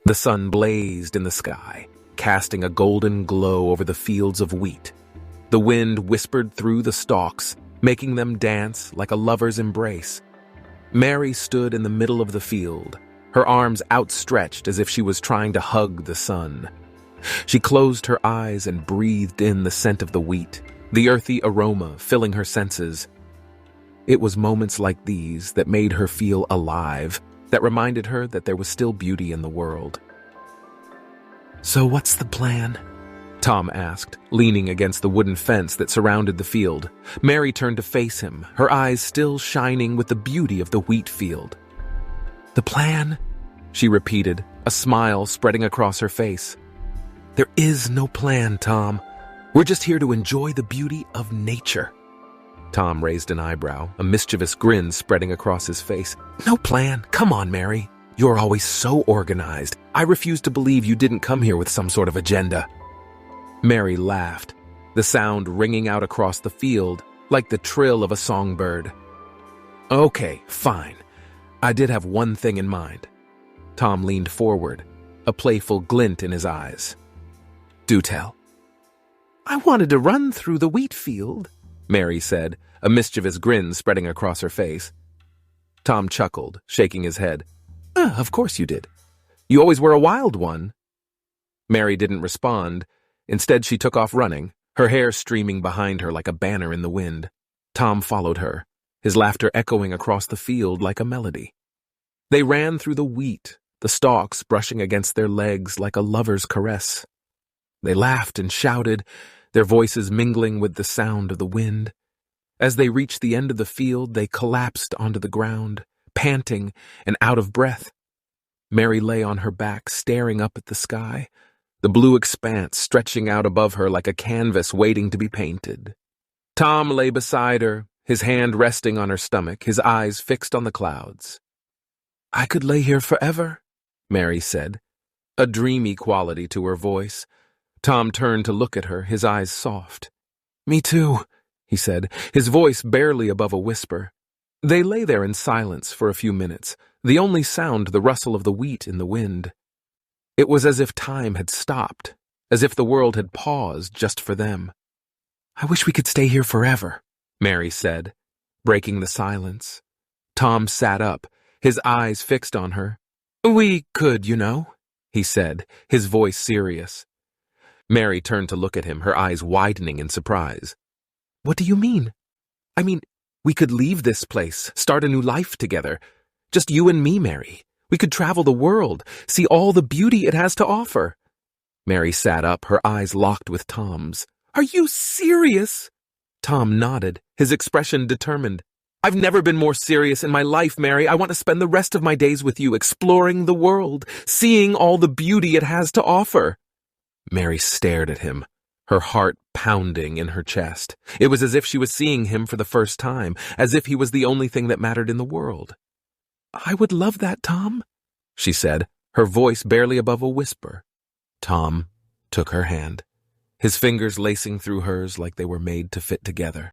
The sun blazed in the sky, casting a golden glow over the fields of wheat. The wind whispered through the stalks, making them dance like a lover's embrace. Mary stood in the middle of the field, her arms outstretched as if she was trying to hug the sun. She closed her eyes and breathed in the scent of the wheat, the earthy aroma filling her senses. It was moments like these that made her feel alive, that reminded her that there was still beauty in the world. "So what's the plan?" Tom asked, leaning against the wooden fence that surrounded the field. Mary turned to face him, her eyes still shining with the beauty of the wheat field. "The plan?" she repeated, a smile spreading across her face. "There is no plan, Tom. We're just here to enjoy the beauty of nature." Tom raised an eyebrow, a mischievous grin spreading across his face. "No plan? Come on, Mary. You're always so organized. I refuse to believe you didn't come here with some sort of agenda." Mary laughed, the sound ringing out across the field like the trill of a songbird. "Okay, fine. I did have one thing in mind." Tom leaned forward, a playful glint in his eyes. "Do tell." "I wanted to run through the wheat field," Mary said, a mischievous grin spreading across her face. Tom chuckled, shaking his head. Of course you did. You always were a wild one." Mary didn't respond. Instead, she took off running, her hair streaming behind her like a banner in the wind. Tom followed her, his laughter echoing across the field like a melody. They ran through the wheat, the stalks brushing against their legs like a lover's caress. They laughed and shouted, their voices mingling with the sound of the wind. As they reached the end of the field, they collapsed onto the ground, panting and out of breath. Mary lay on her back, staring up at the sky, the blue expanse stretching out above her like a canvas waiting to be painted. Tom lay beside her, his hand resting on her stomach, his eyes fixed on the clouds. "I could lay here forever," Mary said, a dreamy quality to her voice. Tom turned to look at her, his eyes soft. "Me too," he said, his voice barely above a whisper. They lay there in silence for a few minutes, the only sound the rustle of the wheat in the wind. It was as if time had stopped, as if the world had paused just for them. "I wish we could stay here forever," Mary said, breaking the silence. Tom sat up, his eyes fixed on her. "We could, you know," he said, his voice serious. Mary turned to look at him, her eyes widening in surprise. "What do you mean?" "I mean, we could leave this place, start a new life together. Just you and me, Mary. We could travel the world, see all the beauty it has to offer." Mary sat up, her eyes locked with Tom's. "Are you serious?" Tom nodded, his expression determined. "I've never been more serious in my life, Mary. I want to spend the rest of my days with you, exploring the world, seeing all the beauty it has to offer." Mary stared at him, her heart pounding in her chest. It was as if she was seeing him for the first time, as if he was the only thing that mattered in the world. "I would love that, Tom," she said, her voice barely above a whisper. Tom took her hand, his fingers lacing through hers like they were made to fit together.